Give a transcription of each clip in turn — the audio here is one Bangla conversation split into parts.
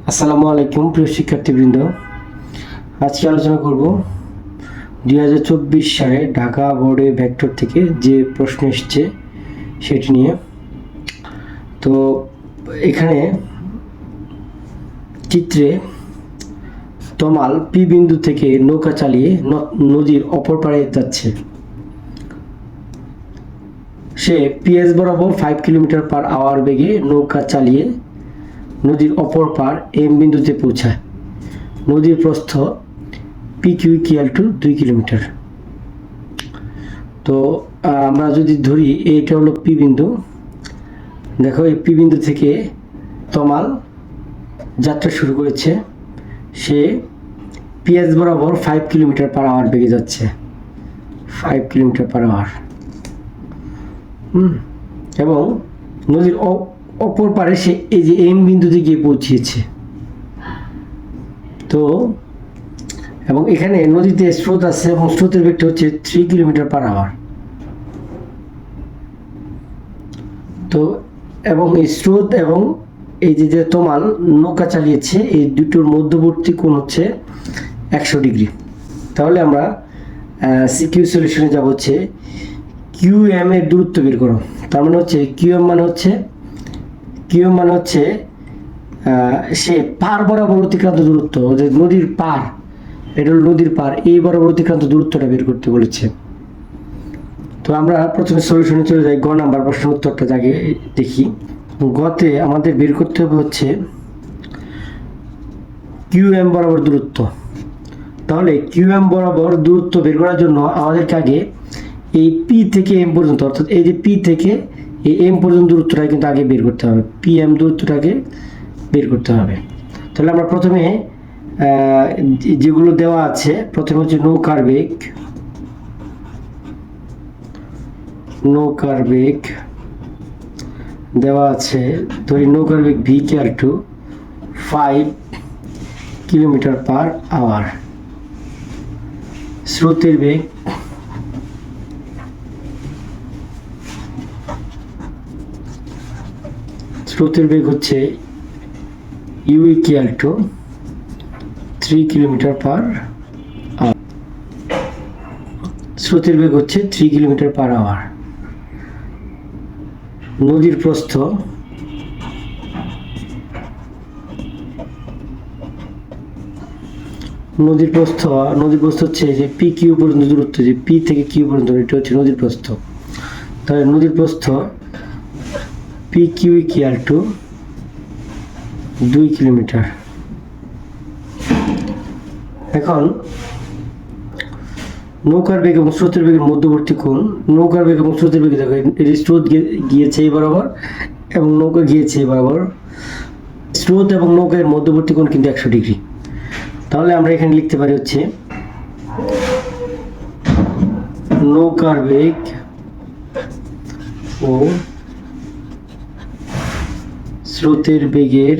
আসসালামু আলাইকুম প্রিয় শিক্ষার্থীবৃন্দ। আজকে আলোচনা করব 2024 সালে ঢাকা বোর্ডে ভেক্টর থেকে যে প্রশ্ন এসেছে সেটি নিয়ে। তো এখানে চিত্রে তমাল পি বিন্দু থেকে নৌকা চালিয়ে নদীর অপর পাড়ে যাচ্ছে। সে পিএস বরাবর 5 কিলোমিটার/আওয়ার বেগে নৌকা চালিয়ে নদীর অপর পার এম বিন্দুতে পৌঁছায়। নদীর প্রস্থ PQ = 2 কিলোমিটার। তো আমরা যদি ধরি এটা হলো পি বিন্দু, দেখো এই পি বিন্দু থেকে তমাল যাত্রা শুরু করেছে। সে পিএস বরাবর 5 কিলোমিটার/আওয়ার বেগে যাচ্ছে, 5 কিলোমিটার/আওয়ার। এবং নদীর অপর পারে সে এই যে এম বিন্দুতে গিয়ে পৌঁছেছে। তো এবং এখানে নদীতে স্রোত আছে এবং স্রোতের বেগটা হচ্ছে 3 কিলোমিটার/আওয়ার। তো এবং এই স্রোত এবং এই যে তমাল নৌকা চালিয়েছে, এই দুটোর মধ্যবর্তী কোণ হচ্ছে 100 ডিগ্রি। তাহলে আমরা সিকিউ সলিউশনে যাব। হচ্ছে কিউএম এর দূরত্ব বের করো। তার মানে হচ্ছে কিউএম মানে হচ্ছে সে পার বরাবর অতিক্রান্ত দূরত্ব, যে নদীর পার, এটা হল নদীর পার, এই বরাবর অতিক্রান্ত দূরত্বটা বের করতে বলেছে। তো আমরা প্রথমে সলিউশনে চলে যাই। গ নাম্বার প্রশ্নের উত্তরটা আগে দেখি। গতে আমাদের বের করতে হবে হচ্ছে কিউএম বরাবর দূরত্ব। তাহলে কিউএম বরাবর দূরত্ব বের করার জন্য আমাদেরকে আগে এই পি থেকে এম পর্যন্ত, অর্থাৎ এই যে পি থেকে এই এম পর্যন্ত দূরত্বটা কিন্তু আগে বের করতে হবে, পিএম দূরত্বটাকে বের করতে হবে। তাহলে আমরা প্রথমে যেগুলো দেওয়া আছে, প্রথমে হচ্ছে নৌকার বেগ দেওয়া আছে। ধরি নৌকার বেগ V = 5 কিলোমিটার/আওয়ার। স্রোতের বেগ হচ্ছে U = 3 কিলোমিটার/আওয়ার। স্রোতের বেগ হচ্ছে 3 কিলোমিটার/আওয়ার। নদীর প্রস্থ হচ্ছে যে পি কিউ পর্যন্ত দূরত্ব, যে পি থেকে কিউ পর্যন্ত, এটা হচ্ছে নদীর প্রস্থ। তাহলে নদীর প্রস্থ PQ = 2 কিলোমিটার। এখন নৌকার বেগ এবং স্রোতের বেগের মধ্যবর্তী কোণ, নৌকার বেগ এবং স্রোতের বেগে দেখো, এটি স্রোত গিয়েছে এই বরাবর এবং নৌকা গিয়েছে এই বরাবর। স্রোত এবং নৌকার মধ্যবর্তী কোণ কিন্তু 100 ডিগ্রি। তাহলে আমরা এখানে লিখতে পারি হচ্ছে নৌকার বেগ ও স্রোতের বেগের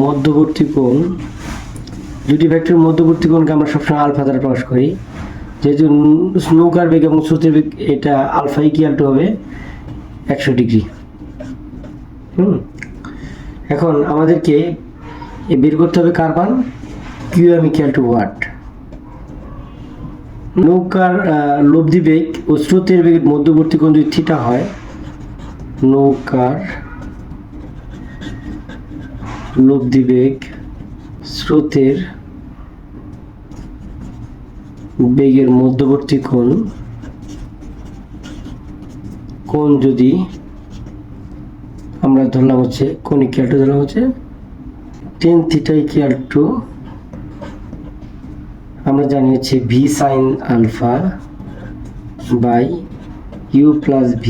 মধ্যবর্তী কোণ, দুটি ভেক্টরের মধ্যবর্তী কোণকে আমরা সবসময় আলফা দ্বারা প্রকাশ করি। যেহেতু নৌকার বেগ এবং স্রোতের বেগ, এটা আলফা = হবে 100 ডিগ্রি। এখন আমাদেরকে বের করতে হবে কার মান, কিউএম = ওয়াট। নৌকার লব্ধি বেগ ও স্রোতের বেগের মধ্যবর্তী কোণ যদি থিটা হয়, নৌকার লব্ধি বেগ স্রোতের বেগের মধ্যবর্তী কোণ যদি আমরা ধরলাম হচ্ছে কোণ ধরলাম হচ্ছে tan θ = আমরা জানি হচ্ছে V sin alpha / U + V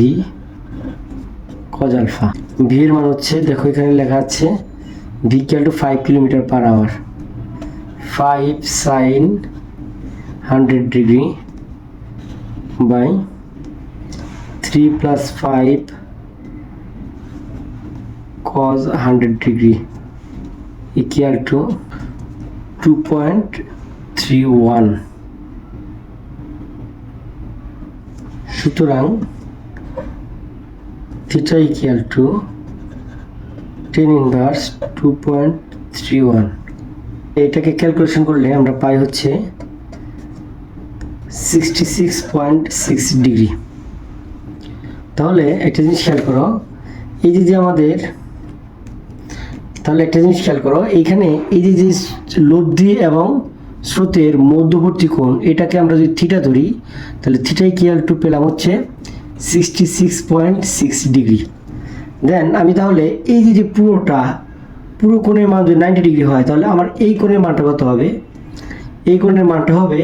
cos alpha। V এর মান হচ্ছে, দেখো এখানে লেখা আছে V = 5 kilometre hour, 5 sin 100 degree by 3 + 5 cos 100 degree = 2.31। সুতরাং থিটা = 10 ইনভার্স 2.31। এটাকে ক্যালকুলেশন করলে আমরা পাই হচ্ছে 66.6 ডিগ্রি। তাহলে একটা জিনিস খেয়াল করো, এই যে আমাদের, তাহলে একটা জিনিস খেয়াল করো, এইখানে এই যে লব্ধি এবং স্রোতের মধ্যবর্তী কোণ, এটাকে আমরা যদি থিটা ধরি, তাহলে থিটা ইকুয়াল টু পেলাম হচ্ছে 66.6 ডিগ্রি। দেন আমি তাহলে এই যে পুরো কোণের মান যদি 90 ডিগ্রি হয়, তাহলে আমার এই কোণের মানটা কত হবে? এই কোণের মানটা হবে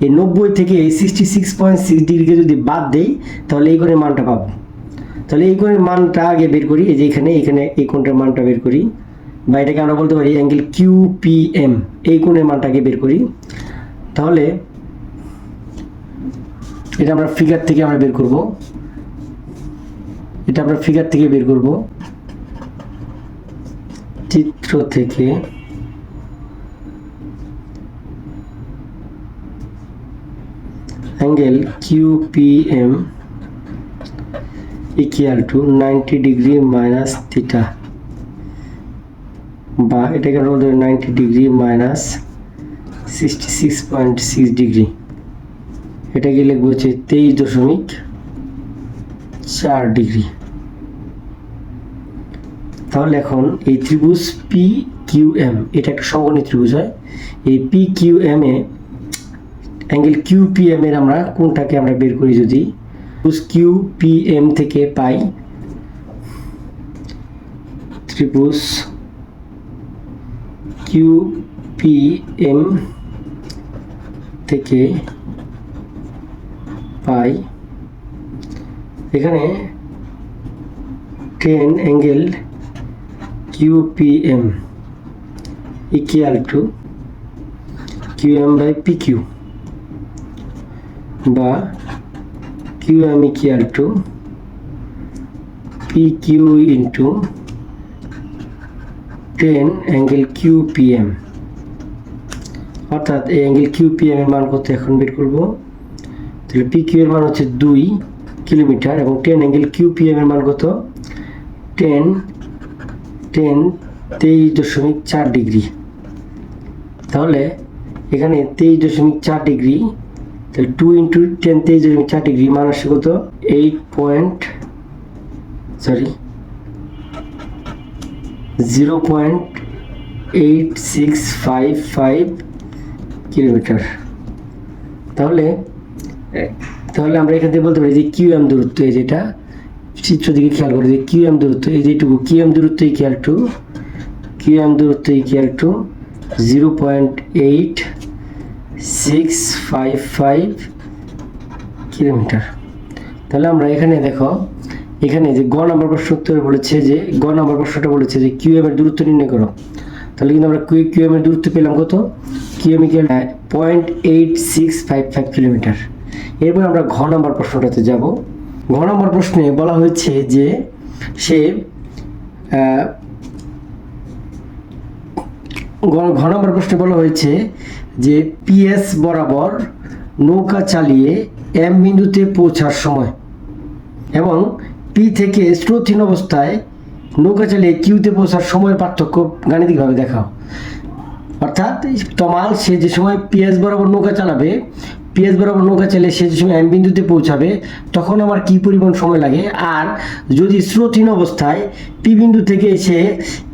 এই 90 থেকে এই 66.6 ডিগ্রিকে যদি বাদ দেই, তাহলে এই কোণের মানটা পাবো। তাহলে এই কোণের মানটা আগে বের করি, এই যে এখানে এই কোণটার মানটা বের করি, বা এটাকে আমরা বলতে পারি অ্যাঙ্গেল QPM, এই কোণের মানটাকে বের করি। তাহলে এটা আমরা ফিগার থেকে বের করব, এটা আমরা ফিগার থেকে বের করব, চিত্র থেকে angle QPM equal two 90 degree minus theta, বা এটাকে আমরা বলতে পারি 90 ডিগ্রি মাইনাস 66.6 ডিগ্রি। এটাকে লিখবো হচ্ছে 23.4 ডিগ্রি। তাহলে এখন এই ত্রিভুজ PQM, এটা একটা সমকোণী ত্রিভুজ হয়, এই PQM এ অ্যাঙ্গেল QPM এর আমরা কোণটাকে আমরা বের করি, যদি QPM থেকে পাই ত্রিভুজ QPM থেকে পাই এখানে 10 angle QPM equal to QM by PQ, বা QM equal to PQ into 10 angle QPM। অর্থাৎ এই অ্যাঙ্গেল QPM এর মান কত এখন বের করব। তাহলে PQ এর মান হচ্ছে 2 কিলোমিটার এবং 10 অ্যাঙ্গেল QPM এর মান কত? 23.4 ডিগ্রি। তাহলে এখানে 23.4 ডিগ্রি, তাহলে 2 ইন্টু 10 23.4 ডিগ্রি মান আসছে কত? 0.8655 কিলোমিটার। তাহলে আমরা এখান থেকে বলতে পারি যে QM দূরত্ব, এই যেটা চিত্র দিকে খেয়াল করে, যে QM দূরত্ব, এই যেটুকু QM দূরত্ব ইকুয়াল টু 0.8655 কিলোমিটার। তাহলে আমরা এখানে দেখো, এখানে যে গ নাম্বার প্রশ্ন উত্তরে বলেছে, যে গ নাম্বার প্রশ্নটা বলেছে যে QM এর দূরত্ব নির্ণয় করো। তাহলে কিন্তু আমরা QM এর দূরত্ব পেলাম কত? QM equal 0.8655 kilometre. এরপর আমরা ঘ নাম্বার প্রশ্নটাতে যাব। ঘ নাম্বার প্রশ্নে বলা হয়েছে যে সে ঘ নাম্বার প্রশ্নে বলা হয়েছে যে PS বরাবর নৌকা চালিয়ে M বিন্দুতে পৌঁছার সময় এবং P থেকে স্রোতহীন অবস্থায় নৌকা চালিয়ে Qতে পৌঁছার সময়ের পার্থক্য গাণিতিকভাবে দেখাও। অর্থাৎ তমাল সে যে সময় PS বরাবর নৌকা চালাবে, PS বরাবর নৌকা চালিয়ে সে যে সময় M বিন্দুতে পৌঁছাবে, তখন আমার কি পরিমাণ সময় লাগে, আর যদি স্রোতহীন অবস্থায় P বিন্দু থেকে এসে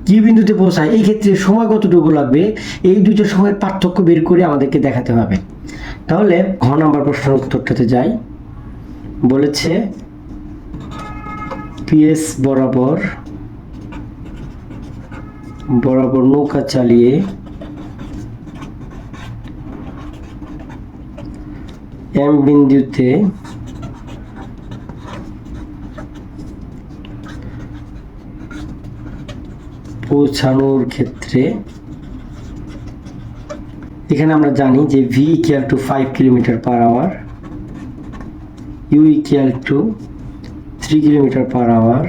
Q বিন্দুতে পৌঁছায়, এই ক্ষেত্রে সময় কতটুকু লাগবে, এই দুটো সময়ের পার্থক্য বের করে আমাদেরকে দেখাতে হবে। তাহলে ঘ নাম্বার প্রশ্নের উত্তরটাতে যাই। বলেছে PS বরাবর নৌকা চালিয়ে M বিন্দুতে পৌঁছানোর ক্ষেত্রে এখানে আমরা জানি যে V equal to 5 kilometre per hour, U equal to 3 kilometre per hour,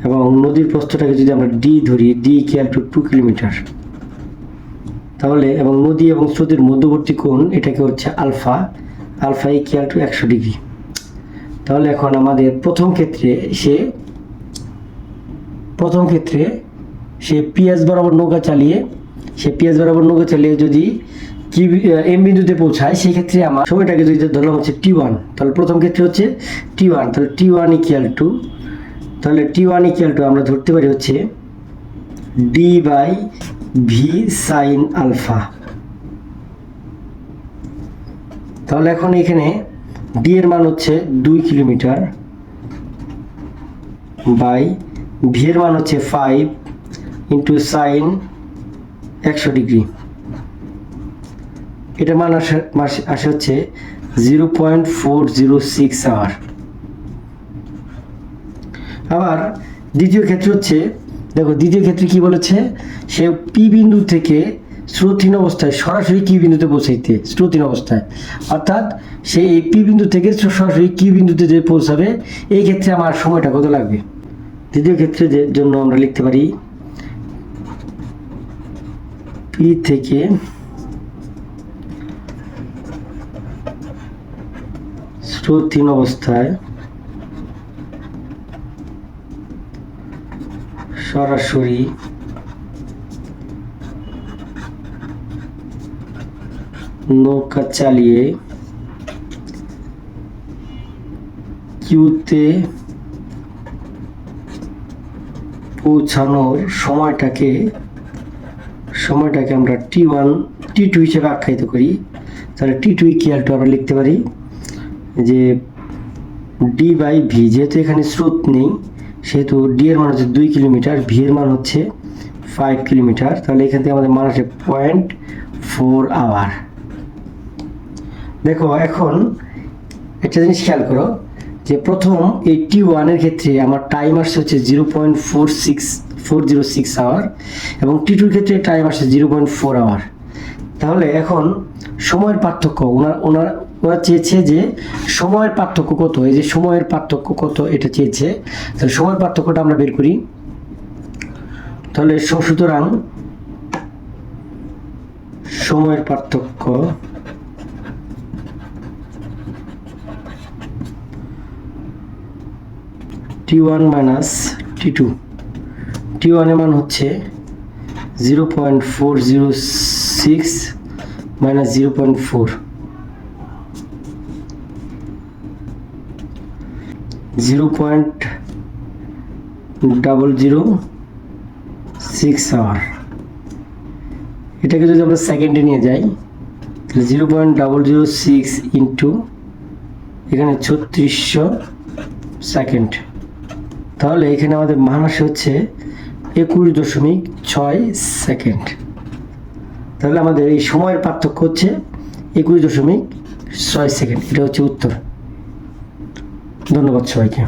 এবং নদীর প্রস্থটাকে যদি আমরা D ধরি, D ইকুয়াল টু 2 কিলোমিটার। তাহলে এবং নদী এবং স্রোতের মধ্যবর্তী কোণ এটাকে হচ্ছে আলফা ইকুয়াল টু 100 ডিগ্রি। তাহলে এখন আমাদের প্রথম ক্ষেত্রে সে প্রথম ক্ষেত্রে সে পিএস বরাবর নৌকা চালিয়ে যদি কি এম বিন্দুতে পৌঁছায়, সেই ক্ষেত্রে আমার সময়টাকে যদি ধরলাম হচ্ছে T1, তাহলে প্রথম ক্ষেত্রে হচ্ছে T1, তাহলে T1 ইকুয়াল টু আমরা ধরতে পারি হচ্ছে D/V sin আলফা। তাহলে এখন এখানে ডি এর মান হচ্ছে 2 কিলোমিটার বাই ভি এর মান হচ্ছে 5 ইন্টু সাইন 100 ডিগ্রি। এটা মান আসে হচ্ছে 0.406 আওয়ার। আবার দ্বিতীয় ক্ষেত্রে হচ্ছে, দেখো দ্বিতীয় ক্ষেত্রে কি বলেছে, সে পি বিন্দু থেকে স্রোতহীন অবস্থায় সরাসরি কি বিন্দুতে পৌঁছাইতে, স্রোতহীন অবস্থায়, অর্থাৎ সে এই পি বিন্দু থেকে সরাসরি কি বিন্দুতে যে পৌঁছাবে, এই ক্ষেত্রে আমার সময়টা কত লাগবে। দ্বিতীয় ক্ষেত্রে জন্য আমরা লিখতে পারি পি থেকে স্রোতহীন অবস্থায় সরাসরি নৌকা চালিয়ে কিউতে পৌঁছানোর সময়টাকে আমরা T2 হিসেবে আখ্যায়িত করি। তাহলে T2 ইকুয়াল টু আমরা লিখতে পারি যে D/V, যেহেতু এখানে স্রোত নেই সেহেতু ডি এর মান হচ্ছে 2 কিলোমিটার, ভি এর মান হচ্ছে 5 কিলোমিটার, তাহলে এখান থেকে আমাদের মান আসে 0.4 আওয়ার। দেখো এখন একটা জিনিস খেয়াল করো যে প্রথম এই T1 এর ক্ষেত্রে আমার টাইম আসছে হচ্ছে 0.406 আওয়ার এবং T2 এর ক্ষেত্রে টাইম আসছে 0.4 আওয়ার। তাহলে এখন সময়ের পার্থক্য ওরা চেয়েছে যে সময়ের পার্থক্য কত, এই যে সময়ের পার্থক্য কত এটা চেয়েছে। তাহলে সময়ের পার্থক্যটা আমরা বের করি। তাহলে সুতরাং সময়ের পার্থক্য T1 মাইনাস T2, T1 এর মান হচ্ছে 0.406 মাইনাস 0.4, 0.006 আওয়ার। এটাকে যদি আমরা সেকেন্ডে নিয়ে যাই তাহলে 0.006 ইন্টু এখানে 3600 সেকেন্ড, তাহলে এখানে আমাদের মান আসে হচ্ছে 21.6 সেকেন্ড। তাহলে আমাদের এই সময়ের পার্থক্য হচ্ছে 21.6 সেকেন্ড। এটা হচ্ছে উত্তর। ধন্যবাদ সবাইকে।